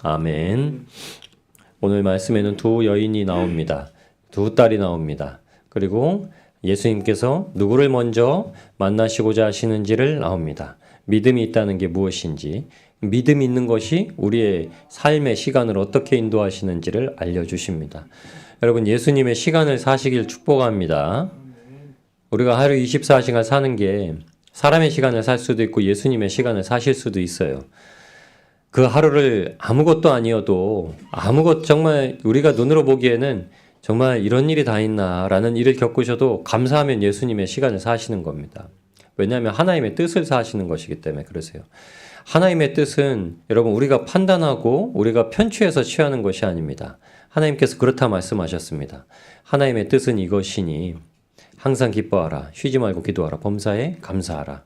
아멘. 오늘 말씀에는 두 여인이 나옵니다. 두 딸이 나옵니다. 그리고 예수님께서 누구를 먼저 만나시고자 하시는지를 나옵니다. 믿음이 있다는 게 무엇인지, 믿음이 있는 것이 우리의 삶의 시간을 어떻게 인도하시는지를 알려주십니다. 여러분, 예수님의 시간을 사시길 축복합니다. 우리가 하루 24시간 사는 게 사람의 시간을 살 수도 있고 예수님의 시간을 사실 수도 있어요. 그 하루를 아무것도 아니어도 정말 우리가 눈으로 보기에는 정말 이런 일이 다 있나라는 일을 겪으셔도 감사하면 예수님의 시간을 사시는 겁니다. 왜냐하면 하나님의 뜻을 사시는 것이기 때문에 그러세요. 하나님의 뜻은 여러분 우리가 판단하고 우리가 편취해서 취하는 것이 아닙니다. 하나님께서 그렇다 말씀하셨습니다. 하나님의 뜻은 이것이니 항상 기뻐하라, 쉬지 말고 기도하라, 범사에 감사하라.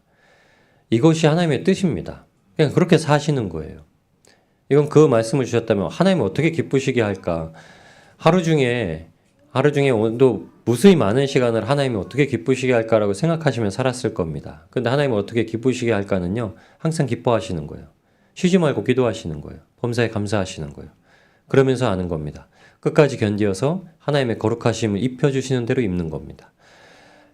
이것이 하나님의 뜻입니다. 그냥 그렇게 사시는 거예요. 이건 그 말씀을 주셨다면 하나님은 어떻게 기쁘시게 할까? 하루 중에 오늘도 무수히 많은 시간을 하나님이 어떻게 기쁘시게 할까라고 생각하시면 살았을 겁니다. 근데 하나님은 어떻게 기쁘시게 할까는요, 항상 기뻐하시는 거예요. 쉬지 말고 기도하시는 거예요. 범사에 감사하시는 거예요. 그러면서 아는 겁니다. 끝까지 견디어서 하나님의 거룩하심을 입혀주시는 대로 입는 겁니다.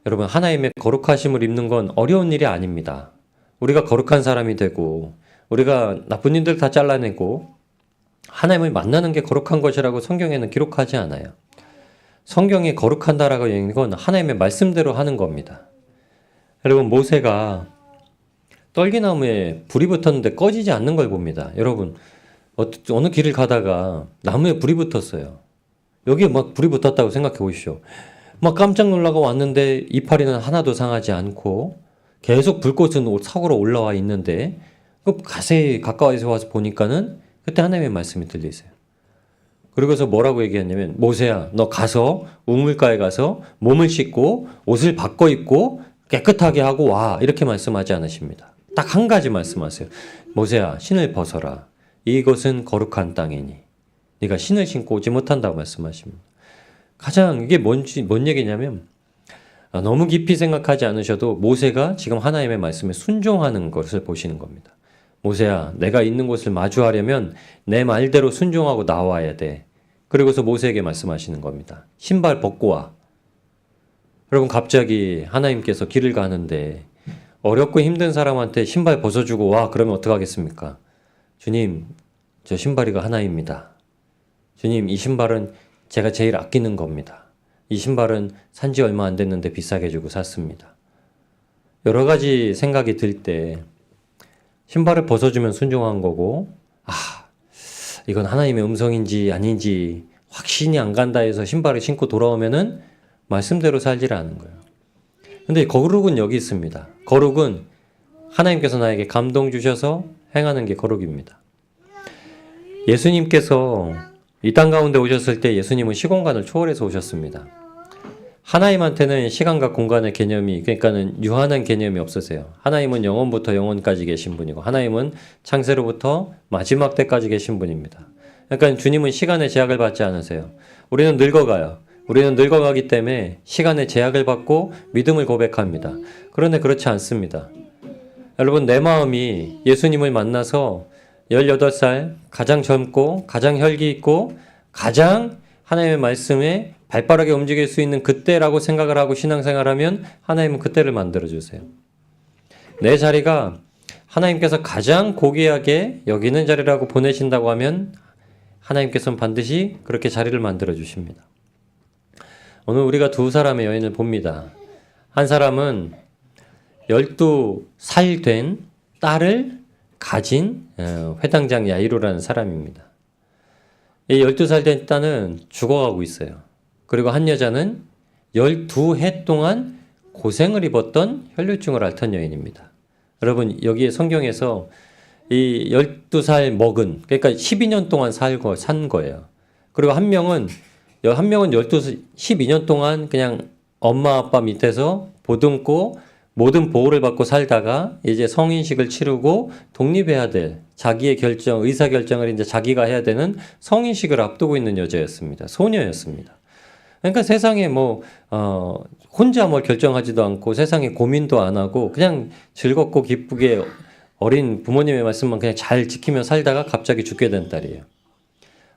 여러분, 하나님의 거룩하심을 입는 건 어려운 일이 아닙니다. 우리가 거룩한 사람이 되고 우리가 나쁜 일들 다 잘라내고 하나님을 만나는 게 거룩한 것이라고 성경에는 기록하지 않아요. 성경에 거룩한다라고 얘기하는 건 하나님의 말씀대로 하는 겁니다. 여러분, 모세가 떨기나무에 불이 붙었는데 꺼지지 않는 걸 봅니다. 여러분, 어느 길을 가다가 나무에 불이 붙었어요. 여기에 막 불이 붙었다고 생각해 보십시오. 막 깜짝 놀라고 왔는데 이파리는 하나도 상하지 않고 계속 불꽃은 사고로 올라와 있는데 자세히 가까이서 와서 보니까는 그때 하나님의 말씀이 들려 있어요. 그러고서 뭐라고 얘기했냐면, 모세야, 너 가서 우물가에 가서 몸을 씻고 옷을 바꿔 입고 깨끗하게 하고 와, 이렇게 말씀하지 않으십니다. 딱 한 가지 말씀하세요. 모세야, 신을 벗어라. 이것은 거룩한 땅이니 네가 신을 신고 오지 못한다고 말씀하십니다. 가장 이게 뭔 얘기냐면, 너무 깊이 생각하지 않으셔도 모세가 지금 하나님의 말씀에 순종하는 것을 보시는 겁니다. 모세야, 내가 있는 곳을 마주하려면 내 말대로 순종하고 나와야 돼. 그리고서 모세에게 말씀하시는 겁니다. 신발 벗고 와. 여러분, 갑자기 하나님께서 길을 가는데 어렵고 힘든 사람한테 신발 벗어주고 와, 그러면 어떡하겠습니까? 주님, 저 신발이가 하나입니다. 주님, 이 신발은 제가 제일 아끼는 겁니다. 이 신발은 산지 얼마 안 됐는데 비싸게 주고 샀습니다. 여러 가지 생각이 들 때 신발을 벗어주면 순종한 거고, 이건 하나님의 음성인지 아닌지 확신이 안 간다 해서 신발을 신고 돌아오면은 말씀대로 살지를 않은 거예요. 근데 거룩은 여기 있습니다. 거룩은 하나님께서 나에게 감동 주셔서 행하는 게 거룩입니다. 예수님께서 이 땅 가운데 오셨을 때 예수님은 시공간을 초월해서 오셨습니다. 하나님한테는 시간과 공간의 개념이, 그러니까는 유한한 개념이 없으세요. 하나님은 영원부터 영원까지 계신 분이고 하나님은 창세로부터 마지막 때까지 계신 분입니다. 그러니까 주님은 시간의 제약을 받지 않으세요. 우리는 늙어가요. 우리는 늙어가기 때문에 시간의 제약을 받고 믿음을 고백합니다. 그런데 그렇지 않습니다. 여러분, 내 마음이 예수님을 만나서 18살, 가장 젊고 가장 혈기 있고 가장 하나님의 말씀에 발빠르게 움직일 수 있는 그때라고 생각을 하고 신앙생활하면 하나님은 그때를 만들어주세요. 내 자리가 하나님께서 가장 고귀하게 여기는 자리라고 보내신다고 하면 하나님께서는 반드시 그렇게 자리를 만들어주십니다. 오늘 우리가 두 사람의 여인을 봅니다. 한 사람은 12살 된 딸을 가진 회당장 야이로라는 사람입니다. 이 12살 된 딸은 죽어가고 있어요. 그리고 한 여자는 12해 동안 고생을 입었던 혈류증을 앓던 여인입니다. 여러분, 여기에 성경에서 이 12살 먹은, 그러니까 12년 동안 산 거예요. 그리고 한 명은 12년 동안 그냥 엄마 아빠 밑에서 보듬고 모든 보호를 받고 살다가 이제 성인식을 치르고 독립해야 될 자기의 의사결정을 이제 자기가 해야 되는 성인식을 앞두고 있는 여자였습니다. 소녀였습니다. 그러니까 세상에 혼자 뭘 결정하지도 않고 세상에 고민도 안 하고 그냥 즐겁고 기쁘게 어린 부모님의 말씀만 그냥 잘 지키며 살다가 갑자기 죽게 된 딸이에요.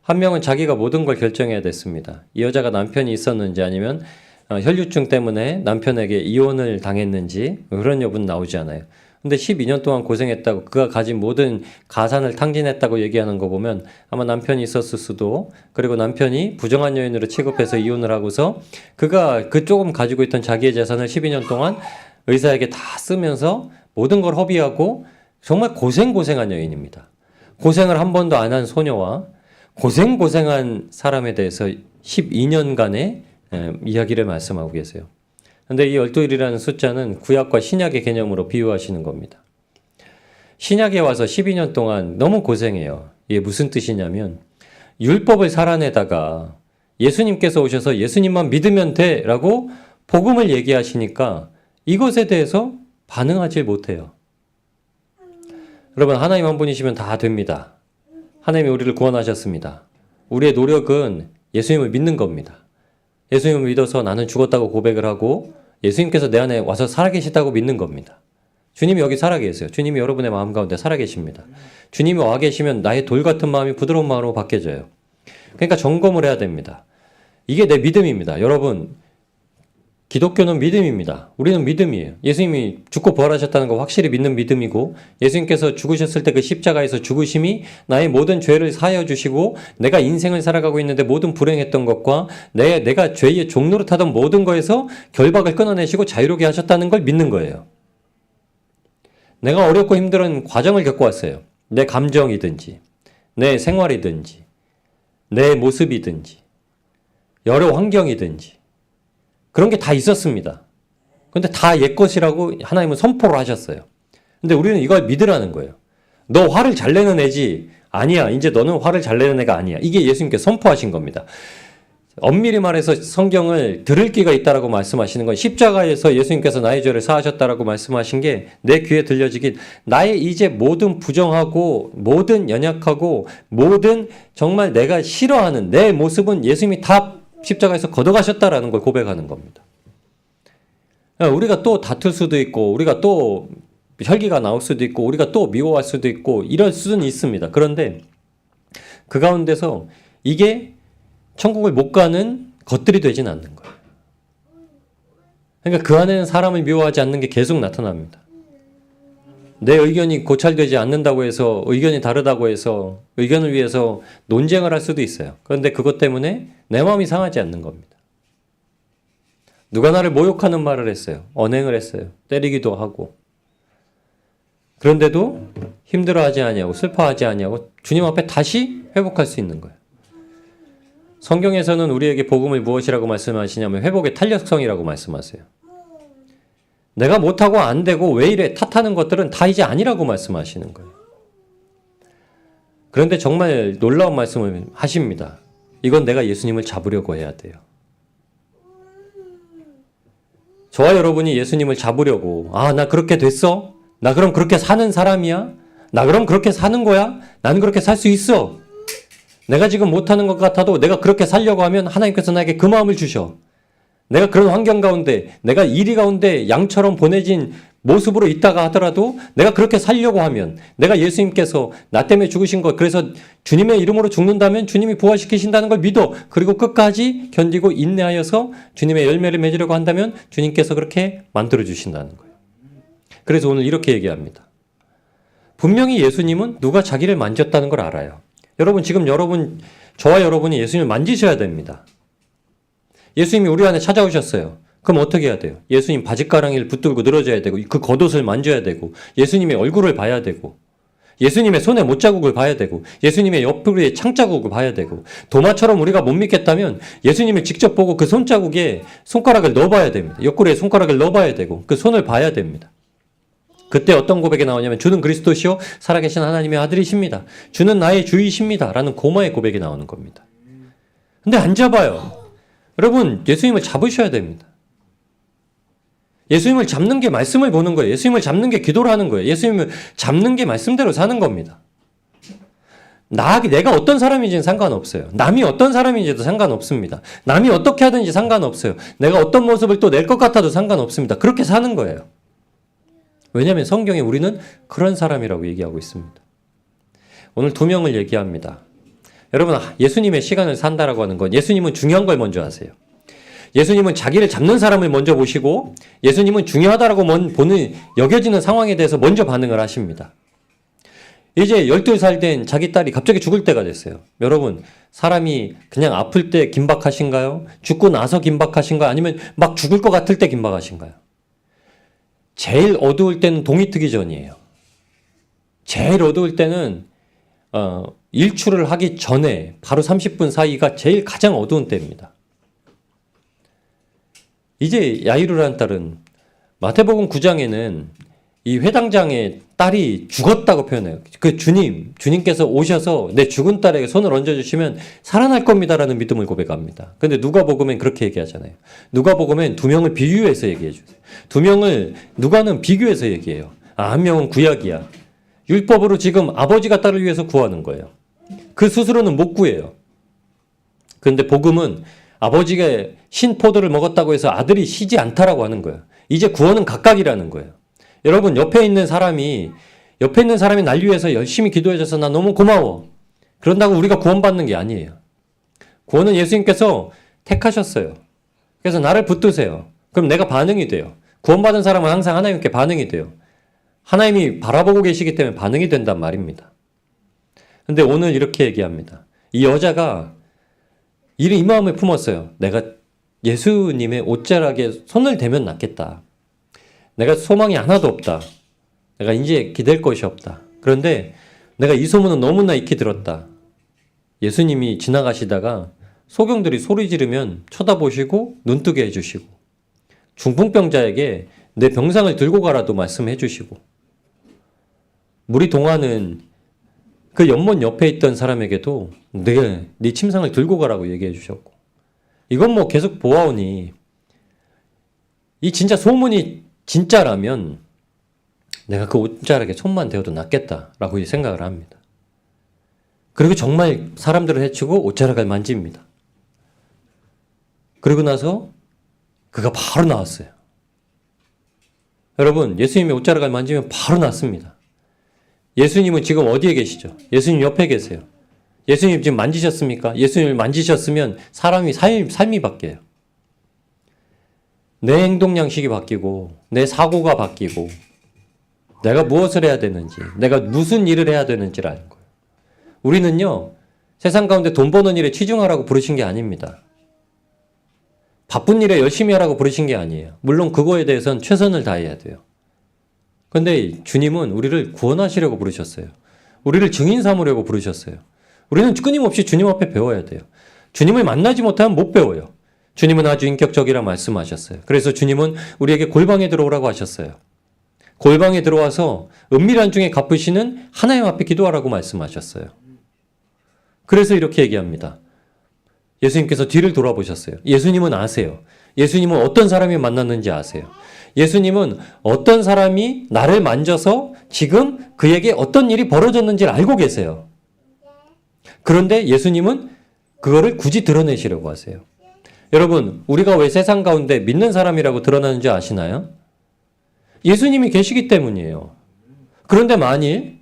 한 명은 자기가 모든 걸 결정해야 됐습니다. 이 여자가 남편이 있었는지 아니면 혈류증 때문에 남편에게 이혼을 당했는지 그런 여부는 나오지 않아요. 근데 12년 동안 고생했다고 그가 가진 모든 가산을 탕진했다고 얘기하는 거 보면 아마 남편이 있었을 수도, 그리고 남편이 부정한 여인으로 취급해서 이혼을 하고서 그가 그 조금 가지고 있던 자기의 재산을 12년 동안 의사에게 다 쓰면서 모든 걸 허비하고 정말 고생한 여인입니다. 고생을 한 번도 안 한 소녀와 고생한 사람에 대해서 12년간의 이야기를 말씀하고 계세요. 근데 이 12일이라는 숫자는 구약과 신약의 개념으로 비유하시는 겁니다. 신약에 와서 12년 동안 너무 고생해요. 이게 무슨 뜻이냐면 율법을 살아내다가 예수님께서 오셔서 예수님만 믿으면 돼 라고 복음을 얘기하시니까 이것에 대해서 반응하지 못해요. 여러분, 하나님 한 분이시면 다 됩니다. 하나님이 우리를 구원하셨습니다. 우리의 노력은 예수님을 믿는 겁니다. 예수님을 믿어서 나는 죽었다고 고백을 하고 예수님께서 내 안에 와서 살아계시다고 믿는 겁니다. 주님이 여기 살아계세요. 주님이 여러분의 마음 가운데 살아계십니다. 주님이 와 계시면 나의 돌 같은 마음이 부드러운 마음으로 바뀌어져요. 그러니까 점검을 해야 됩니다. 이게 내 믿음입니다. 여러분, 기독교는 믿음입니다. 우리는 믿음이에요. 예수님이 죽고 부활하셨다는 거 확실히 믿는 믿음이고, 예수님께서 죽으셨을 때 그 십자가에서 죽으심이 나의 모든 죄를 사하여 주시고 내가 인생을 살아가고 있는데 모든 불행했던 것과 내가 죄의 종로를 타던 모든 거에서 결박을 끊어내시고 자유롭게 하셨다는 걸 믿는 거예요. 내가 어렵고 힘든 과정을 겪어왔어요. 내 감정이든지 내 생활이든지 내 모습이든지 여러 환경이든지 그런 게 다 있었습니다. 근데 다 옛 것이라고 하나님은 선포를 하셨어요. 근데 우리는 이걸 믿으라는 거예요. 너 화를 잘 내는 애지? 아니야. 이제 너는 화를 잘 내는 애가 아니야. 이게 예수님께서 선포하신 겁니다. 엄밀히 말해서 성경을 들을 기가 있다라고 말씀하시는 건 십자가에서 예수님께서 나의 죄를 사하셨다라고 말씀하신 게 내 귀에 들려지긴, 나의 이제 모든 부정하고 모든 연약하고 모든 정말 내가 싫어하는 내 모습은 예수님이 다 십자가에서 걷어가셨다라는 걸 고백하는 겁니다. 우리가 또 다툴 수도 있고, 우리가 또 혈기가 나올 수도 있고, 우리가 또 미워할 수도 있고, 이럴 수는 있습니다. 그런데 그 가운데서 이게 천국을 못 가는 것들이 되진 않는 거예요. 그러니까 그 안에는 사람을 미워하지 않는 게 계속 나타납니다. 내 의견이 고찰되지 않는다고 해서, 의견이 다르다고 해서 의견을 위해서 논쟁을 할 수도 있어요. 그런데 그것 때문에 내 마음이 상하지 않는 겁니다. 누가 나를 모욕하는 말을 했어요. 언행을 했어요. 때리기도 하고. 그런데도 힘들어하지 아니하고 슬퍼하지 아니하고 주님 앞에 다시 회복할 수 있는 거예요. 성경에서는 우리에게 복음을 무엇이라고 말씀하시냐면 회복의 탄력성이라고 말씀하세요. 내가 못하고 안 되고 왜 이래 탓하는 것들은 다 이제 아니라고 말씀하시는 거예요. 그런데 정말 놀라운 말씀을 하십니다. 이건 내가 예수님을 잡으려고 해야 돼요. 저와 여러분이 예수님을 잡으려고, 나 그렇게 됐어? 나 그럼 그렇게 사는 사람이야? 나 그럼 그렇게 사는 거야? 난 그렇게 살 수 있어. 내가 지금 못하는 것 같아도 내가 그렇게 살려고 하면 하나님께서 나에게 그 마음을 주셔. 내가 그런 환경 가운데, 내가 이리 가운데 양처럼 보내진 모습으로 있다가 하더라도 내가 그렇게 살려고 하면, 내가 예수님께서 나 때문에 죽으신 것, 그래서 주님의 이름으로 죽는다면 주님이 부활시키신다는 걸 믿어. 그리고 끝까지 견디고 인내하여서 주님의 열매를 맺으려고 한다면 주님께서 그렇게 만들어 주신다는 거예요. 그래서 오늘 이렇게 얘기합니다. 분명히 예수님은 누가 자기를 만졌다는 걸 알아요. 여러분, 지금 저와 여러분이 예수님을 만지셔야 됩니다. 예수님이 우리 안에 찾아오셨어요. 그럼 어떻게 해야 돼요? 예수님 바짓가랑이를 붙들고 늘어져야 되고, 그 겉옷을 만져야 되고, 예수님의 얼굴을 봐야 되고, 예수님의 손에 못자국을 봐야 되고, 예수님의 옆구리에 창자국을 봐야 되고, 도마처럼 우리가 못 믿겠다면 예수님을 직접 보고 그 손자국에 손가락을 넣어봐야 됩니다. 옆구리에 손가락을 넣어봐야 되고, 그 손을 봐야 됩니다. 그때 어떤 고백이 나오냐면 주는 그리스도시요 살아계신 하나님의 아들이십니다. 주는 나의 주이십니다. 라는 고마의 고백이 나오는 겁니다. 근데 안 잡아요. 여러분, 예수님을 잡으셔야 됩니다. 예수님을 잡는 게 말씀을 보는 거예요. 예수님을 잡는 게 기도를 하는 거예요. 예수님을 잡는 게 말씀대로 사는 겁니다. 내가 어떤 사람인지는 상관없어요. 남이 어떤 사람인지도 상관없습니다. 남이 어떻게 하든지 상관없어요. 내가 어떤 모습을 또 낼 것 같아도 상관없습니다. 그렇게 사는 거예요. 왜냐하면 성경에 우리는 그런 사람이라고 얘기하고 있습니다. 오늘 두 명을 얘기합니다. 여러분, 예수님의 시간을 산다라고 하는 건 예수님은 중요한 걸 먼저 하세요. 예수님은 자기를 잡는 사람을 먼저 보시고 예수님은 중요하다라고 여겨지는 상황에 대해서 먼저 반응을 하십니다. 이제 12살 된 자기 딸이 갑자기 죽을 때가 됐어요. 여러분, 사람이 그냥 아플 때 긴박하신가요? 죽고 나서 긴박하신가요? 아니면 막 죽을 것 같을 때 긴박하신가요? 제일 어두울 때는 동이 트기 전이에요. 제일 어두울 때는 일출을 하기 전에 바로 30분 사이가 제일 가장 어두운 때입니다. 이제 야이루라는 딸은 마태복음 9장에는 이 회당장의 딸이 죽었다고 표현해요. 그 주님께서 오셔서 내 죽은 딸에게 손을 얹어주시면 살아날 겁니다라는 믿음을 고백합니다. 근데 누가복음엔 그렇게 얘기하잖아요. 누가복음엔 두 명을 비유해서 얘기해 주세요. 두 명을 누가는 비교해서 얘기해요. 한 명은 구약이야. 율법으로 지금 아버지가 딸을 위해서 구하는 거예요. 그 스스로는 못 구해요. 그런데 복음은 아버지가 신 포도를 먹었다고 해서 아들이 쉬지 않다라고 하는 거예요. 이제 구원은 각각이라는 거예요. 여러분, 옆에 있는 사람이 날 위해서 열심히 기도해줘서 나 너무 고마워. 그런다고 우리가 구원받는 게 아니에요. 구원은 예수님께서 택하셨어요. 그래서 나를 붙드세요. 그럼 내가 반응이 돼요. 구원받은 사람은 항상 하나님께 반응이 돼요. 하나님이 바라보고 계시기 때문에 반응이 된단 말입니다. 근데 오늘 이렇게 얘기합니다. 이 여자가 이 마음을 품었어요. 내가 예수님의 옷자락에 손을 대면 낫겠다. 내가 소망이 하나도 없다. 내가 이제 기댈 것이 없다. 그런데 내가 이 소문은 너무나 익히 들었다. 예수님이 지나가시다가 소경들이 소리 지르면 쳐다보시고 눈뜨게 해주시고 중풍병자에게 내 병상을 들고 가라도 말씀해 주시고 물이 동하는 그 연못 옆에 있던 사람에게도 네 침상을 들고 가라고 얘기해 주셨고 이건 뭐 계속 보아오니 이 진짜 소문이 진짜라면 내가 그 옷자락에 손만 대어도 낫겠다라고 생각을 합니다. 그리고 정말 사람들을 해치고 옷자락을 만집니다. 그리고 나서 그가 바로 나왔어요. 여러분, 예수님의 옷자락을 만지면 바로 낫습니다. 예수님은 지금 어디에 계시죠? 예수님 옆에 계세요. 예수님 지금 만지셨습니까? 예수님을 만지셨으면 사람이 삶이 바뀌어요. 내 행동 양식이 바뀌고 내 사고가 바뀌고 내가 무엇을 해야 되는지 내가 무슨 일을 해야 되는지를 아는 거예요. 우리는요 세상 가운데 돈 버는 일에 치중하라고 부르신 게 아닙니다. 바쁜 일에 열심히 하라고 부르신 게 아니에요. 물론 그거에 대해서는 최선을 다해야 돼요. 그런데 주님은 우리를 구원하시려고 부르셨어요. 우리를 증인 삼으려고 부르셨어요. 우리는 끊임없이 주님 앞에 배워야 돼요. 주님을 만나지 못하면 못 배워요. 주님은 아주 인격적이라 말씀하셨어요. 그래서 주님은 우리에게 골방에 들어오라고 하셨어요. 골방에 들어와서 은밀한 중에 갚으시는 하나님 앞에 기도하라고 말씀하셨어요. 그래서 이렇게 얘기합니다. 예수님께서 뒤를 돌아보셨어요. 예수님은 아세요. 예수님은 어떤 사람이 만났는지 아세요. 예수님은 어떤 사람이 나를 만져서 지금 그에게 어떤 일이 벌어졌는지를 알고 계세요. 그런데 예수님은 그거를 굳이 드러내시려고 하세요. 여러분, 우리가 왜 세상 가운데 믿는 사람이라고 드러나는지 아시나요? 예수님이 계시기 때문이에요. 그런데 만일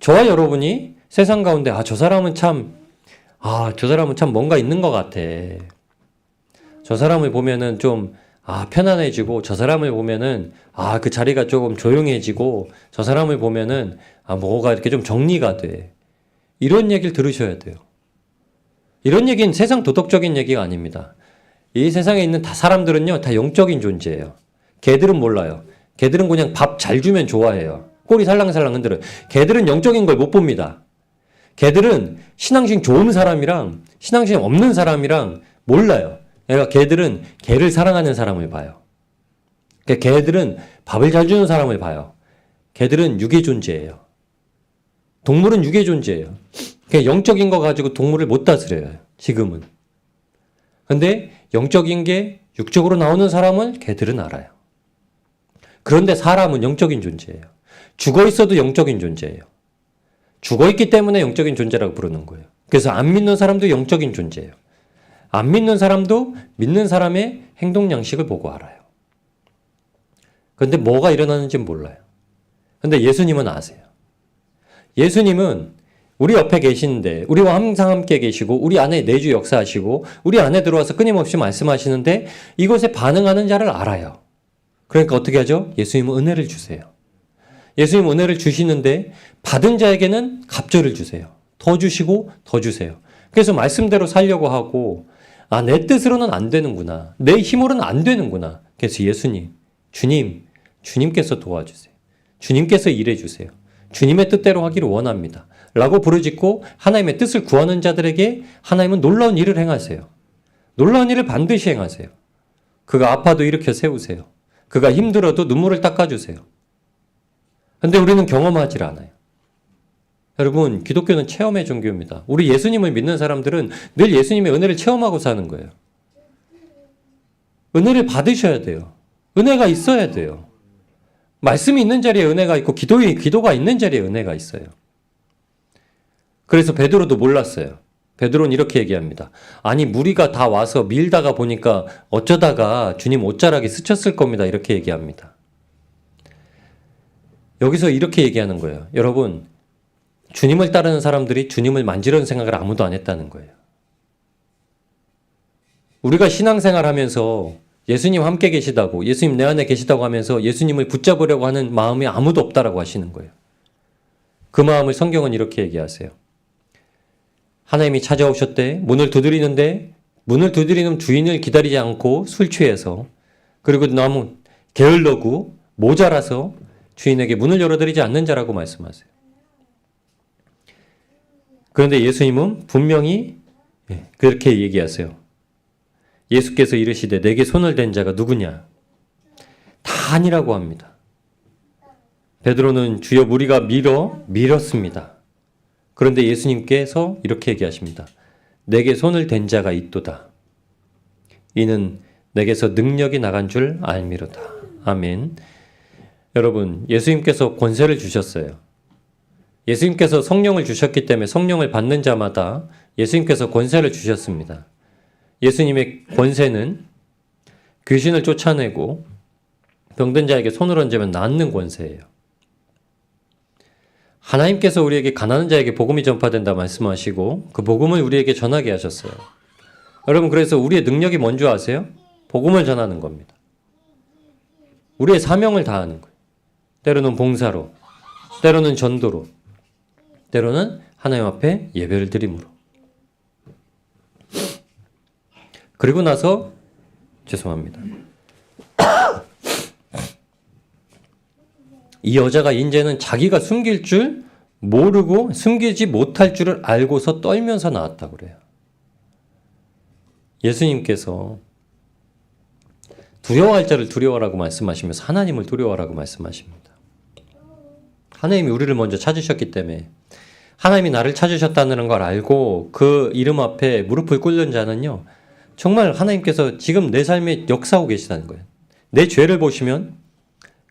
저와 여러분이 세상 가운데 저 사람은 참 뭔가 있는 것 같아. 저 사람을 보면은 좀 편안해지고 저 사람을 보면은 그 자리가 조금 조용해지고 저 사람을 보면은 뭐가 이렇게 좀 정리가 돼. 이런 얘기를 들으셔야 돼요. 이런 얘기는 세상 도덕적인 얘기가 아닙니다. 이 세상에 있는 사람들은요 다 영적인 존재예요. 개들은 몰라요. 개들은 그냥 밥 잘 주면 좋아해요. 꼬리 살랑살랑 흔들어요. 개들은 영적인 걸 못 봅니다. 개들은 신앙심 좋은 사람이랑 신앙심 없는 사람이랑 몰라요. 그러니까 개들은 개를 사랑하는 사람을 봐요. 그러니까 개들은 밥을 잘 주는 사람을 봐요. 개들은 육의 존재예요. 동물은 육의 존재예요. 그러니까 영적인 거 가지고 동물을 못 다스려요. 지금은. 근데 영적인 게 육적으로 나오는 사람은 개들은 알아요. 그런데 사람은 영적인 존재예요. 죽어 있어도 영적인 존재예요. 죽어 있기 때문에 영적인 존재라고 부르는 거예요. 그래서 안 믿는 사람도 영적인 존재예요. 안 믿는 사람도 믿는 사람의 행동 양식을 보고 알아요. 그런데 뭐가 일어나는지는 몰라요. 근데 예수님은 아세요. 예수님은 우리 옆에 계시는데 우리와 항상 함께 계시고 우리 안에 내주 역사하시고 우리 안에 들어와서 끊임없이 말씀하시는데 이것에 반응하는 자를 알아요. 그러니까 어떻게 하죠? 예수님은 은혜를 주세요. 예수님 은혜를 주시는데 받은 자에게는 갑절을 주세요. 더 주시고 더 주세요. 그래서 말씀대로 살려고 하고 내 뜻으로는 안 되는구나. 내 힘으로는 안 되는구나. 그래서 예수님, 주님께서 도와주세요. 주님께서 일해주세요. 주님의 뜻대로 하기를 원합니다. 라고 부르짖고 하나님의 뜻을 구하는 자들에게 하나님은 놀라운 일을 행하세요. 놀라운 일을 반드시 행하세요. 그가 아파도 일으켜 세우세요. 그가 힘들어도 눈물을 닦아주세요. 근데 우리는 경험하지 않아요. 여러분, 기독교는 체험의 종교입니다. 우리 예수님을 믿는 사람들은 늘 예수님의 은혜를 체험하고 사는 거예요. 은혜를 받으셔야 돼요. 은혜가 있어야 돼요. 말씀이 있는 자리에 은혜가 있고 기도가 있는 자리에 은혜가 있어요. 그래서 베드로도 몰랐어요. 베드로는 이렇게 얘기합니다. 아니 무리가 다 와서 밀다가 보니까 어쩌다가 주님 옷자락이 스쳤을 겁니다. 이렇게 얘기합니다. 여기서 이렇게 얘기하는 거예요. 여러분, 주님을 따르는 사람들이 주님을 만지려는 생각을 아무도 안 했다는 거예요. 우리가 신앙생활 하면서 예수님 함께 계시다고, 예수님 내 안에 계시다고 하면서 예수님을 붙잡으려고 하는 마음이 아무도 없다라고 하시는 거예요. 그 마음을 성경은 이렇게 얘기하세요. 하나님이 찾아오셨대. 문을 두드리는 주인을 기다리지 않고 술 취해서, 그리고 너무 게을러고 모자라서 주인에게 문을 열어드리지 않는 자라고 말씀하세요. 그런데 예수님은 분명히 그렇게 얘기하세요. 예수께서 이르시되 내게 손을 댄 자가 누구냐? 다 아니라고 합니다. 베드로는 주여 무리가 밀었습니다. 그런데 예수님께서 이렇게 얘기하십니다. 내게 손을 댄 자가 있도다. 이는 내게서 능력이 나간 줄 알미로다. 아멘. 여러분, 예수님께서 권세를 주셨어요. 예수님께서 성령을 주셨기 때문에 성령을 받는 자마다 예수님께서 권세를 주셨습니다. 예수님의 권세는 귀신을 쫓아내고 병든 자에게 손을 얹으면 낫는 권세예요. 하나님께서 우리에게 가난한 자에게 복음이 전파된다 말씀하시고 그 복음을 우리에게 전하게 하셨어요. 여러분, 그래서 우리의 능력이 뭔지 아세요? 복음을 전하는 겁니다. 우리의 사명을 다하는 거예요. 때로는 봉사로, 때로는 전도로, 때로는 하나님 앞에 예배를 드림으로. 그리고 나서 죄송합니다. 이 여자가 이제는 자기가 숨길 줄 모르고 숨기지 못할 줄을 알고서 떨면서 나왔다고 그래요. 예수님께서 두려워할 자를 두려워하라고 말씀하시면서 하나님을 두려워하라고 말씀하십니다. 하나님이 우리를 먼저 찾으셨기 때문에 하나님이 나를 찾으셨다는 걸 알고 그 이름 앞에 무릎을 꿇는 자는요, 정말 하나님께서 지금 내 삶에 역사하고 계시다는 거예요. 내 죄를 보시면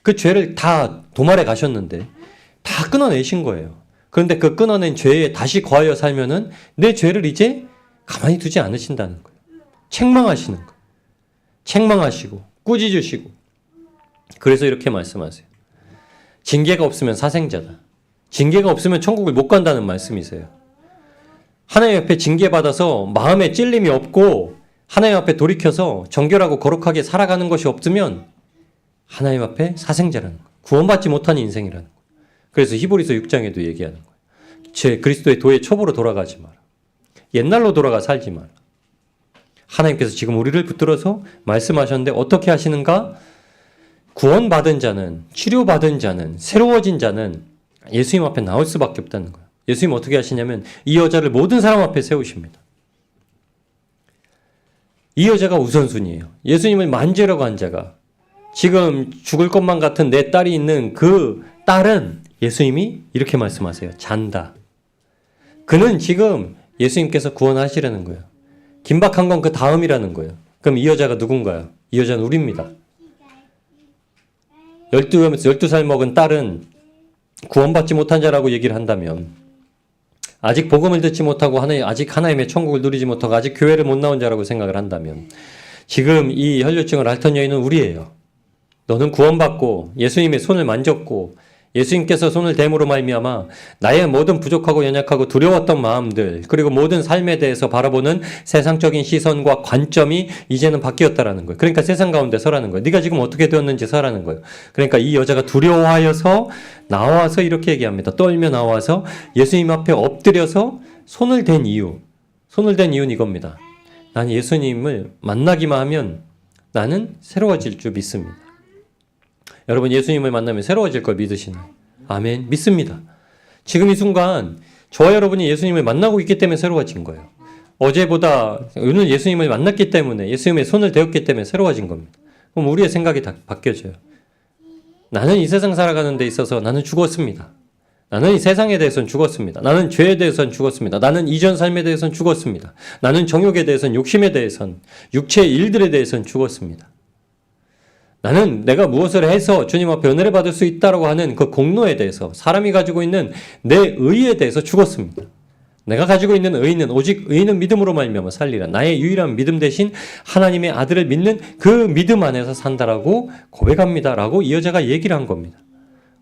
그 죄를 다 도말해 가셨는데 다 끊어내신 거예요. 그런데 그 끊어낸 죄에 다시 거하여 살면은 내 죄를 이제 가만히 두지 않으신다는 거예요. 책망하시는 거예요. 책망하시고 꾸짖으시고. 그래서 이렇게 말씀하세요. 징계가 없으면 사생자다. 징계가 없으면 천국을 못 간다는 말씀이세요. 하나님 앞에 징계받아서 마음에 찔림이 없고 하나님 앞에 돌이켜서 정결하고 거룩하게 살아가는 것이 없으면 하나님 앞에 사생자라는 거예요. 구원받지 못한 인생이라는 거예요. 그래서 히브리서 6장에도 얘기하는 거예요. 제 그리스도의 도의 첩으로 돌아가지 마라. 옛날로 돌아가 살지 마라. 하나님께서 지금 우리를 붙들어서 말씀하셨는데 어떻게 하시는가? 구원받은 자는, 치료받은 자는, 새로워진 자는 예수님 앞에 나올 수밖에 없다는 거예요. 예수님 어떻게 하시냐면 이 여자를 모든 사람 앞에 세우십니다. 이 여자가 우선순위예요. 예수님을 만지려고 한 자가, 지금 죽을 것만 같은 내 딸이 있는 그 딸은 예수님이 이렇게 말씀하세요. 잔다. 그는 지금 예수님께서 구원하시려는 거예요. 긴박한 건 그 다음이라는 거예요. 그럼 이 여자가 누군가요? 이 여자는 우리입니다. 12살 먹은 딸은 구원받지 못한 자라고 얘기를 한다면, 아직 복음을 듣지 못하고 아직 하나님의 천국을 누리지 못하고 아직 교회를 못 나온 자라고 생각을 한다면, 지금 이 혈류증을 앓던 여인은 우리예요. 너는 구원받고 예수님의 손을 만졌고 예수님께서 손을 댐으로 말미암아 나의 모든 부족하고 연약하고 두려웠던 마음들, 그리고 모든 삶에 대해서 바라보는 세상적인 시선과 관점이 이제는 바뀌었다라는 거예요. 그러니까 세상 가운데 서라는 거예요. 네가 지금 어떻게 되었는지 서라는 거예요. 그러니까 이 여자가 두려워하여서 나와서 이렇게 얘기합니다. 떨며 나와서 예수님 앞에 엎드려서 손을 댄 이유는 이겁니다. 난 예수님을 만나기만 하면 나는 새로워질 줄 믿습니다. 여러분, 예수님을 만나면 새로워질 걸 믿으시나요? 아멘. 믿습니다. 지금 이 순간 저와 여러분이 예수님을 만나고 있기 때문에 새로워진 거예요. 어제보다 오늘 예수님을 만났기 때문에, 예수님의 손을 대었기 때문에 새로워진 겁니다. 그럼 우리의 생각이 다 바뀌어져요. 나는 이 세상 살아가는 데 있어서 나는 죽었습니다. 나는 이 세상에 대해서는 죽었습니다. 나는 죄에 대해서는 죽었습니다. 나는 이전 삶에 대해서는 죽었습니다. 나는 정욕에 대해서는, 욕심에 대해서는, 육체의 일들에 대해서는 죽었습니다. 나는 내가 무엇을 해서 주님 앞에 은혜를 받을 수 있다라고 하는 그 공로에 대해서, 사람이 가지고 있는 내 의에 대해서 죽었습니다. 내가 가지고 있는 의는 오직 의는 믿음으로 말미암아 살리라. 나의 유일한 믿음 대신 하나님의 아들을 믿는 그 믿음 안에서 산다라고 고백합니다라고 이 여자가 얘기를 한 겁니다.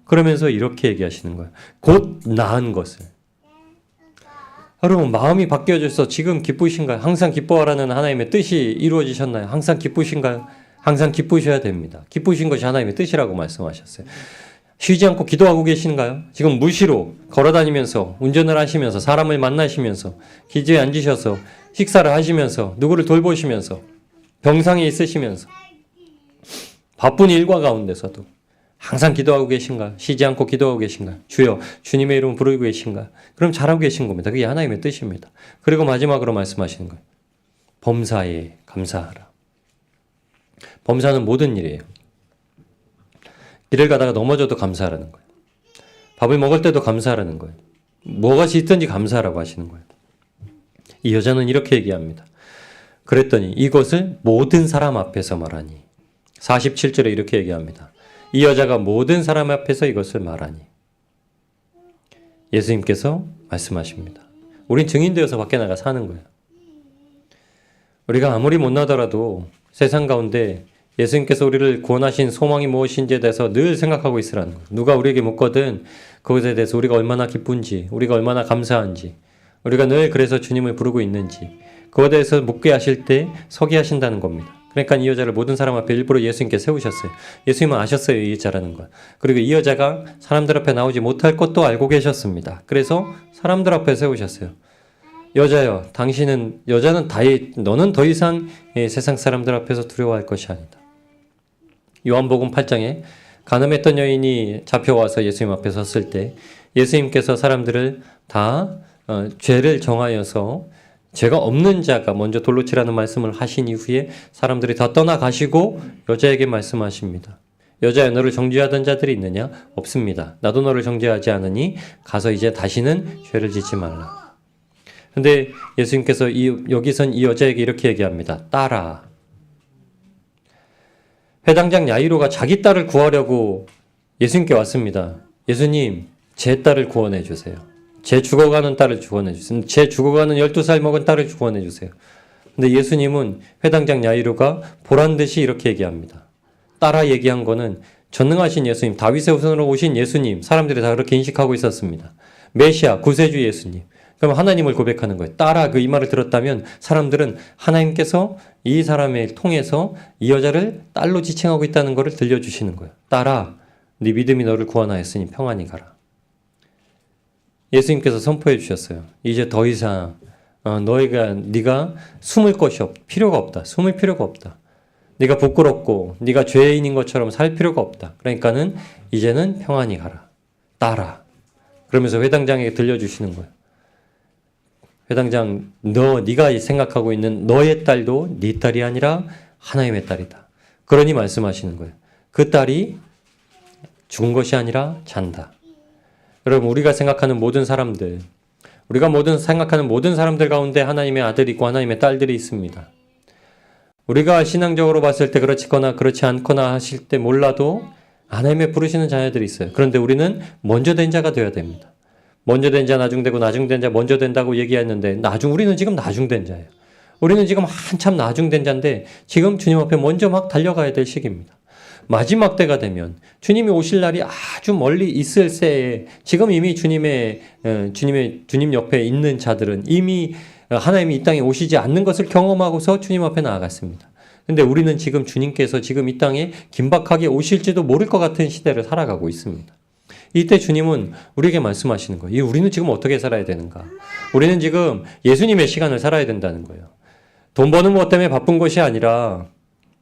그러면서 이렇게 얘기하시는 거예요. 곧 나은 것을. 여러분, 마음이 바뀌어져서 지금 기쁘신가요? 항상 기뻐하라는 하나님의 뜻이 이루어지셨나요? 항상 기쁘신가요? 항상 기쁘셔야 됩니다. 기쁘신 것이 하나님의 뜻이라고 말씀하셨어요. 쉬지 않고 기도하고 계신가요? 지금 무시로 걸어다니면서, 운전을 하시면서, 사람을 만나시면서, 기지에 앉으셔서, 식사를 하시면서, 누구를 돌보시면서, 병상에 있으시면서, 바쁜 일과 가운데서도 항상 기도하고 계신가요? 쉬지 않고 기도하고 계신가요? 주여, 주님의 이름 부르고 계신가요? 그럼 잘하고 계신 겁니다. 그게 하나님의 뜻입니다. 그리고 마지막으로 말씀하시는 거예요. 범사에 감사하라. 범사는 모든 일이에요. 길을 가다가 넘어져도 감사하라는 거예요. 밥을 먹을 때도 감사하라는 거예요. 무엇이 있든지 감사하라고 하시는 거예요. 이 여자는 이렇게 얘기합니다. 그랬더니 이것을 모든 사람 앞에서 말하니. 47절에 이렇게 얘기합니다. 이 여자가 모든 사람 앞에서 이것을 말하니. 예수님께서 말씀하십니다. 우린 증인되어서 밖에 나가 사는 거예요. 우리가 아무리 못나더라도 세상 가운데 예수님께서 우리를 구원하신 소망이 무엇인지에 대해서 늘 생각하고 있으라는 거예요. 누가 우리에게 묻거든 그것에 대해서 우리가 얼마나 기쁜지, 우리가 얼마나 감사한지, 우리가 늘 그래서 주님을 부르고 있는지, 그것에 대해서 묻게 하실 때 서게 하신다는 겁니다. 그러니까 이 여자를 모든 사람 앞에 일부러 예수님께 세우셨어요. 예수님은 아셨어요, 이 여자라는 걸. 그리고 이 여자가 사람들 앞에 나오지 못할 것도 알고 계셨습니다. 그래서 사람들 앞에 세우셨어요. 여자여, 너는 더 이상 세상 사람들 앞에서 두려워할 것이 아니다. 요한복음 8장에 간음했던 여인이 잡혀와서 예수님 앞에 섰을 때 예수님께서 사람들을 다 죄를 정하여서 죄가 없는 자가 먼저 돌로 치라는 말씀을 하신 이후에 사람들이 다 떠나가시고 여자에게 말씀하십니다. 여자야, 너를 정죄하던 자들이 있느냐? 없습니다. 나도 너를 정죄하지 않으니 가서 이제 다시는 죄를 짓지 말라. 근데 예수님께서 여기선 이 여자에게 이렇게 얘기합니다. 딸아. 회당장 야이로가 자기 딸을 구하려고 예수님께 왔습니다. 예수님, 제 딸을 구원해 주세요. 제 죽어가는 딸을 구원해 주세요. 제 죽어가는 12살 먹은 딸을 구원해 주세요. 근데 예수님은 회당장 야이로가 보란 듯이 이렇게 얘기합니다. 딸아 얘기한 거는 전능하신 예수님, 다윗의 후손으로 오신 예수님, 사람들이 다 그렇게 인식하고 있었습니다. 메시아, 구세주 예수님. 그럼 하나님을 고백하는 거예요. 딸아, 이 말을 들었다면 사람들은 하나님께서 이 사람을 통해서 이 여자를 딸로 지칭하고 있다는 것을 들려주시는 거예요. 딸아, 네 믿음이 너를 구원하였으니 평안히 가라. 예수님께서 선포해 주셨어요. 이제 더 이상 네가 숨을 필요가 없다. 숨을 필요가 없다. 네가 부끄럽고 네가 죄인인 것처럼 살 필요가 없다. 그러니까는 이제는 평안히 가라. 딸아. 그러면서 회당장에게 들려주시는 거예요. 회당장, 네가 생각하고 있는 너의 딸도 네 딸이 아니라 하나님의 딸이다. 그러니 말씀하시는 거예요. 그 딸이 죽은 것이 아니라 잔다. 여러분, 우리가 생각하는 모든 사람들 가운데 하나님의 아들이 있고 하나님의 딸들이 있습니다. 우리가 신앙적으로 봤을 때 그렇거나 그렇지 않거나 하실 때 몰라도 하나님의 부르시는 자녀들이 있어요. 그런데 우리는 먼저 된 자가 되어야 됩니다. 먼저 된 자 나중되고 나중된 자 먼저 된다고 얘기했는데 우리는 지금 나중된 자예요. 우리는 지금 한참 나중된 자인데 지금 주님 앞에 먼저 막 달려가야 될 시기입니다. 마지막 때가 되면 주님이 오실 날이 아주 멀리 있을 새에 지금 이미 주님 옆에 있는 자들은 이미 하나님이 이 땅에 오시지 않는 것을 경험하고서 주님 앞에 나아갔습니다. 근데 우리는 지금 주님께서 지금 이 땅에 긴박하게 오실지도 모를 것 같은 시대를 살아가고 있습니다. 이때 주님은 우리에게 말씀하시는 거예요. 우리는 지금 어떻게 살아야 되는가? 우리는 지금 예수님의 시간을 살아야 된다는 거예요. 돈 버는 것 때문에 바쁜 것이 아니라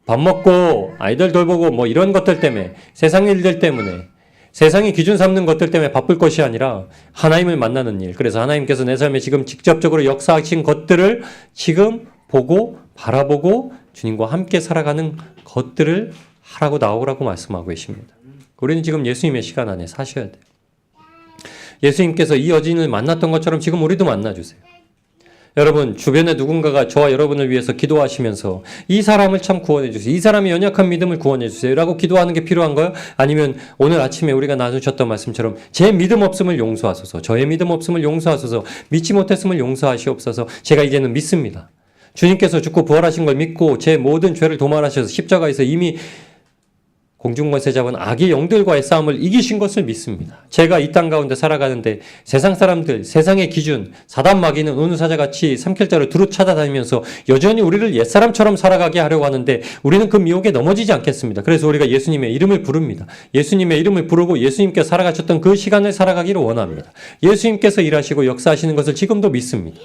밥 먹고 아이들 돌보고 뭐 이런 것들 때문에 세상 일들 때문에 세상이 기준 삼는 것들 때문에 바쁠 것이 아니라 하나님을 만나는 일. 그래서 하나님께서 내 삶에 지금 직접적으로 역사하신 것들을 지금 보고 바라보고 주님과 함께 살아가는 것들을 하라고 나오라고 말씀하고 계십니다. 우리는 지금 예수님의 시간 안에 사셔야 돼요. 예수님께서 이 여인을 만났던 것처럼 지금 우리도 만나주세요. 여러분 주변에 누군가가 저와 여러분을 위해서 기도하시면서 이 사람을 참 구원해 주세요. 이 사람의 연약한 믿음을 구원해 주세요. 라고 기도하는 게 필요한가요? 아니면 오늘 아침에 우리가 나누셨던 말씀처럼 제 믿음 없음을 용서하소서. 저의 믿음 없음을 용서하소서. 믿지 못했음을 용서하시옵소서. 제가 이제는 믿습니다. 주님께서 죽고 부활하신 걸 믿고 제 모든 죄를 도말하셔서 십자가에서 이미 공중권세 잡은 악의 영들과의 싸움을 이기신 것을 믿습니다. 제가 이 땅 가운데 살아가는데 세상 사람들, 세상의 기준, 사단 마귀는 은사자같이 삼킬자를 두루 찾아다니면서 여전히 우리를 옛사람처럼 살아가게 하려고 하는데 우리는 그 미혹에 넘어지지 않겠습니다. 그래서 우리가 예수님의 이름을 부릅니다. 예수님의 이름을 부르고 예수님께서 살아가셨던 그 시간을 살아가기를 원합니다. 예수님께서 일하시고 역사하시는 것을 지금도 믿습니다.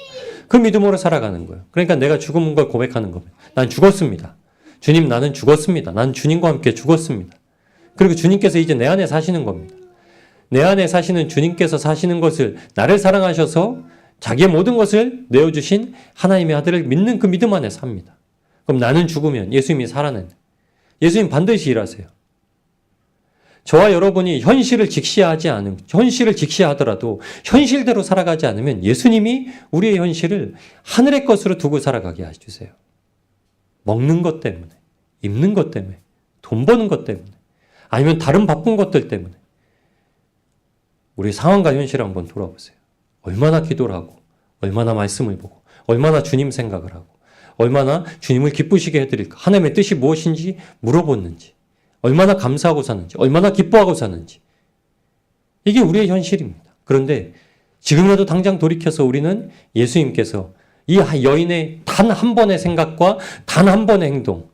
그 믿음으로 살아가는 거예요. 그러니까 내가 죽은 걸 고백하는 겁니다. 난 죽었습니다. 주님, 나는 죽었습니다. 난 주님과 함께 죽었습니다. 그리고 주님께서 이제 내 안에 사시는 겁니다. 내 안에 사시는 주님께서 사시는 것을 나를 사랑하셔서 자기의 모든 것을 내어주신 하나님의 아들을 믿는 그 믿음 안에 삽니다. 그럼 나는 죽으면 예수님이 살아낸다. 예수님 반드시 일하세요. 저와 여러분이 현실을 직시하더라도 현실대로 살아가지 않으면 예수님이 우리의 현실을 하늘의 것으로 두고 살아가게 해주세요. 먹는 것 때문에, 입는 것 때문에, 돈 버는 것 때문에, 아니면 다른 바쁜 것들 때문에 우리 상황과 현실을 한번 돌아보세요. 얼마나 기도를 하고, 얼마나 말씀을 보고, 얼마나 주님 생각을 하고, 얼마나 주님을 기쁘시게 해드릴까, 하나님의 뜻이 무엇인지 물어보는지, 얼마나 감사하고 사는지, 얼마나 기뻐하고 사는지. 이게 우리의 현실입니다. 그런데 지금이라도 당장 돌이켜서 우리는 예수님께서 이 여인의 단 한 번의 생각과 단 한 번의 행동,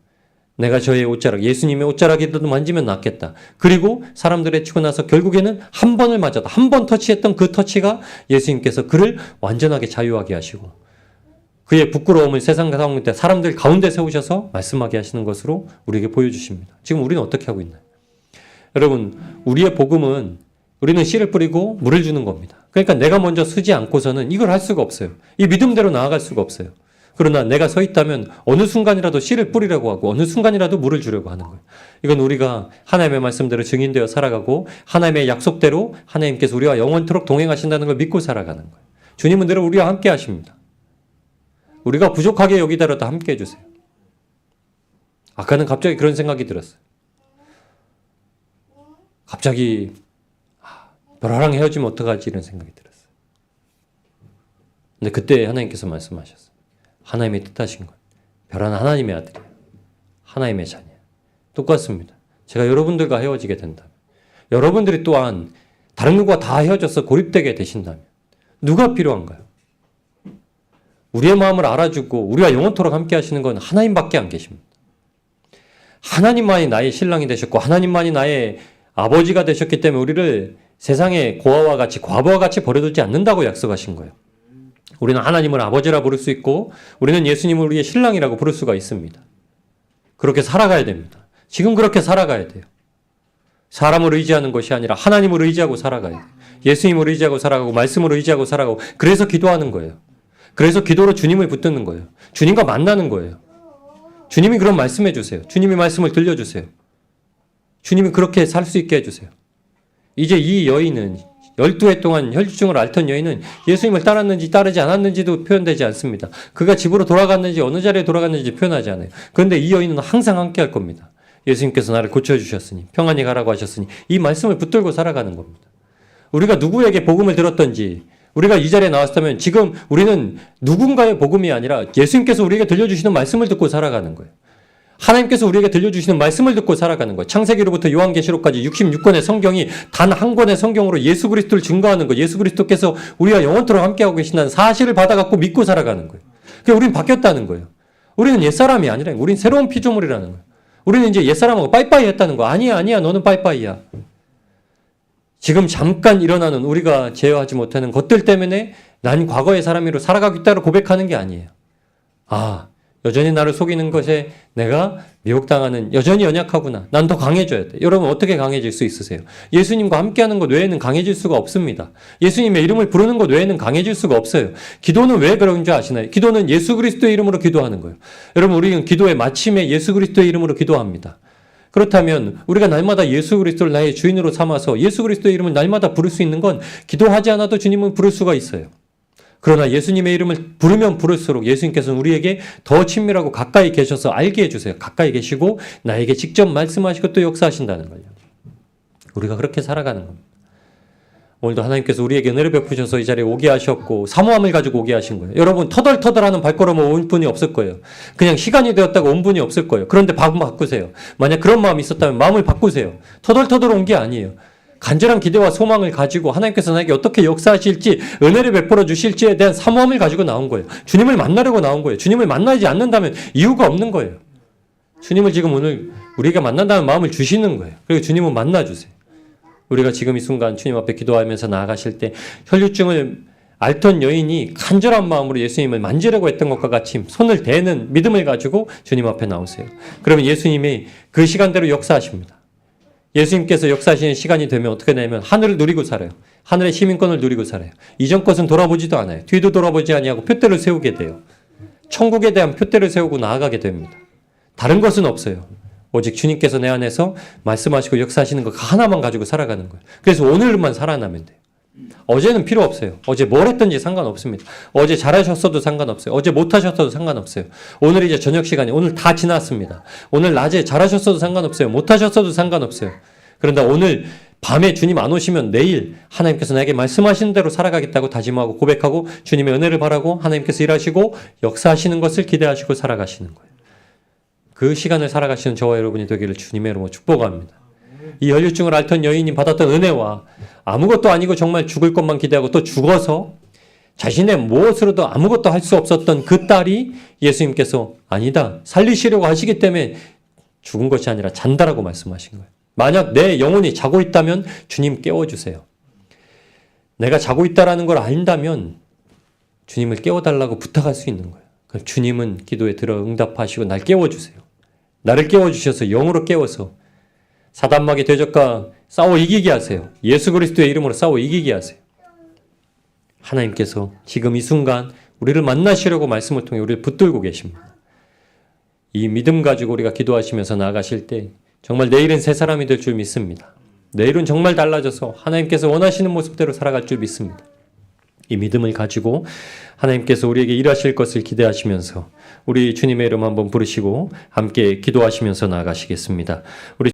내가 저의 옷자락, 예수님의 옷자락이라도 만지면 낫겠다. 그리고 사람들의 치고 나서 결국에는 한 번을 맞아도 한 번 터치했던 그 터치가 예수님께서 그를 완전하게 자유하게 하시고 그의 부끄러움을 세상 가운데 사람들 가운데 세우셔서 말씀하게 하시는 것으로 우리에게 보여주십니다. 지금 우리는 어떻게 하고 있나요? 여러분, 우리의 복음은 우리는 씨를 뿌리고 물을 주는 겁니다. 그러니까 내가 먼저 서지 않고서는 이걸 할 수가 없어요. 이 믿음대로 나아갈 수가 없어요. 그러나 내가 서 있다면 어느 순간이라도 씨를 뿌리려고 하고 어느 순간이라도 물을 주려고 하는 거예요. 이건 우리가 하나님의 말씀대로 증인되어 살아가고 하나님의 약속대로 하나님께서 우리와 영원토록 동행하신다는 걸 믿고 살아가는 거예요. 주님은 늘 우리와 함께 하십니다. 우리가 부족하게 여기더라도 함께 해주세요. 아까는 갑자기 그런 생각이 들었어요. 갑자기 별아랑 헤어지면 어떡하지 이런 생각이 들었어요. 근데 그때 하나님께서 말씀하셨어요. 하나님의 뜻하신 것. 별한 하나님의 아들이에요. 하나님의 자녀예요. 똑같습니다. 제가 여러분들과 헤어지게 된다면 여러분들이 또한 다른 누구와 다 헤어져서 고립되게 되신다면 누가 필요한가요? 우리의 마음을 알아주고 우리와 영원토록 함께 하시는 건 하나님밖에 안 계십니다. 하나님만이 나의 신랑이 되셨고 하나님만이 나의 아버지가 되셨기 때문에 우리를 세상의 고아와 같이 과부와 같이 버려두지 않는다고 약속하신 거예요. 우리는 하나님을 아버지라 부를 수 있고 우리는 예수님을 우리의 신랑이라고 부를 수가 있습니다. 그렇게 살아가야 됩니다. 지금 그렇게 살아가야 돼요. 사람을 의지하는 것이 아니라 하나님을 의지하고 살아가야 돼요. 예수님을 의지하고 살아가고 말씀을 의지하고 살아가고 그래서 기도하는 거예요. 그래서 기도로 주님을 붙드는 거예요. 주님과 만나는 거예요. 주님이 그런 말씀해 주세요. 주님의 말씀을 들려주세요. 주님이 그렇게 살 수 있게 해주세요. 이제 이 여인은 12해 동안 혈주증을 앓던 여인은 예수님을 따랐는지 따르지 않았는지도 표현되지 않습니다. 그가 집으로 돌아갔는지 어느 자리에 돌아갔는지 표현하지 않아요. 그런데 이 여인은 항상 함께 할 겁니다. 예수님께서 나를 고쳐주셨으니 평안히 가라고 하셨으니 이 말씀을 붙들고 살아가는 겁니다. 우리가 누구에게 복음을 들었던지 우리가 이 자리에 나왔다면 지금 우리는 누군가의 복음이 아니라 예수님께서 우리에게 들려주시는 말씀을 듣고 살아가는 거예요. 하나님께서 우리에게 들려주시는 말씀을 듣고 살아가는 거예요. 창세기로부터 요한계시록까지 66권의 성경이 단 한 권의 성경으로 예수 그리스도를 증거하는 거예요. 예수 그리스도께서 우리와 영원토록 함께하고 계신다는 사실을 받아갖고 믿고 살아가는 거예요. 그러니까 우리는 바뀌었다는 거예요. 우리는 옛사람이 아니라 우리는 새로운 피조물이라는 거예요. 우리는 이제 옛사람하고 빠이빠이 했다는 거. 아니야 너는 빠이빠이야. 지금 잠깐 일어나는 우리가 제어하지 못하는 것들 때문에 난 과거의 사람으로 살아가겠다고 고백하는 게 아니에요. 여전히 나를 속이는 것에 내가 미혹당하는 여전히 연약하구나. 난 더 강해져야 돼. 여러분 어떻게 강해질 수 있으세요? 예수님과 함께하는 것 외에는 강해질 수가 없습니다. 예수님의 이름을 부르는 것 외에는 강해질 수가 없어요. 기도는 왜 그런 줄 아시나요? 기도는 예수 그리스도의 이름으로 기도하는 거예요. 여러분 우리는 기도의 마침에 예수 그리스도의 이름으로 기도합니다. 그렇다면 우리가 날마다 예수 그리스도를 나의 주인으로 삼아서 예수 그리스도의 이름을 날마다 부를 수 있는 건 기도하지 않아도 주님은 부를 수가 있어요. 그러나 예수님의 이름을 부르면 부를수록 예수님께서는 우리에게 더 친밀하고 가까이 계셔서 알게 해주세요. 가까이 계시고 나에게 직접 말씀하시고 또 역사하신다는 거예요. 우리가 그렇게 살아가는 겁니다. 오늘도 하나님께서 우리에게 은혜를 베푸셔서 이 자리에 오게 하셨고 사모함을 가지고 오게 하신 거예요. 여러분 터덜터덜하는 발걸음을 온 분이 없을 거예요. 그냥 시간이 되었다고 온 분이 없을 거예요. 그런데 마음 바꾸세요. 만약 그런 마음이 있었다면 마음을 바꾸세요. 터덜터덜 온 게 아니에요. 간절한 기대와 소망을 가지고 하나님께서 나에게 어떻게 역사하실지 은혜를 베풀어 주실지에 대한 사모함을 가지고 나온 거예요. 주님을 만나려고 나온 거예요. 주님을 만나지 않는다면 이유가 없는 거예요. 주님을 지금 오늘 우리가 만난다는 마음을 주시는 거예요. 그리고 주님은 만나주세요. 우리가 지금 이 순간 주님 앞에 기도하면서 나아가실 때 혈류증을 앓던 여인이 간절한 마음으로 예수님을 만지려고 했던 것과 같이 손을 대는 믿음을 가지고 주님 앞에 나오세요. 그러면 예수님이 그 시간대로 역사하십니다. 예수님께서 역사하시는 시간이 되면 어떻게 되냐면 하늘을 누리고 살아요. 하늘의 시민권을 누리고 살아요. 이전 것은 돌아보지도 않아요. 뒤도 돌아보지 아니하고 표대를 세우게 돼요. 천국에 대한 표대를 세우고 나아가게 됩니다. 다른 것은 없어요. 오직 주님께서 내 안에서 말씀하시고 역사하시는 것 하나만 가지고 살아가는 거예요. 그래서 오늘만 살아나면 돼요. 어제는 필요 없어요. 어제 뭘 했든지 상관없습니다. 어제 잘하셨어도 상관없어요. 어제 못하셨어도 상관없어요. 오늘 이제 저녁 시간이 오늘 다 지났습니다. 오늘 낮에 잘하셨어도 상관없어요. 못하셨어도 상관없어요. 그런데 오늘 밤에 주님 안 오시면 내일 하나님께서 나에게 말씀하시는 대로 살아가겠다고 다짐하고 고백하고 주님의 은혜를 바라고 하나님께서 일하시고 역사하시는 것을 기대하시고 살아가시는 거예요. 그 시간을 살아가시는 저와 여러분이 되기를 주님의 이름으로 축복합니다. 이 혈류증을 앓던 여인이 받았던 은혜와 아무것도 아니고 정말 죽을 것만 기대하고 또 죽어서 자신의 무엇으로도 아무것도 할 수 없었던 그 딸이 예수님께서 아니다 살리시려고 하시기 때문에 죽은 것이 아니라 잔다라고 말씀하신 거예요. 만약 내 영혼이 자고 있다면 주님 깨워주세요. 내가 자고 있다라는 걸 안다면 주님을 깨워달라고 부탁할 수 있는 거예요. 그럼 주님은 기도에 들어 응답하시고 날 깨워주세요. 나를 깨워주셔서 영으로 깨워서 사단마귀 대적과 싸워 이기게 하세요. 예수 그리스도의 이름으로 싸워 이기게 하세요. 하나님께서 지금 이 순간 우리를 만나시려고 말씀을 통해 우리를 붙들고 계십니다. 이 믿음 가지고 우리가 기도하시면서 나아가실 때 정말 내일은 새 사람이 될 줄 믿습니다. 내일은 정말 달라져서 하나님께서 원하시는 모습대로 살아갈 줄 믿습니다. 이 믿음을 가지고 하나님께서 우리에게 일하실 것을 기대하시면서 우리 주님의 이름 한번 부르시고 함께 기도하시면서 나아가시겠습니다. 우리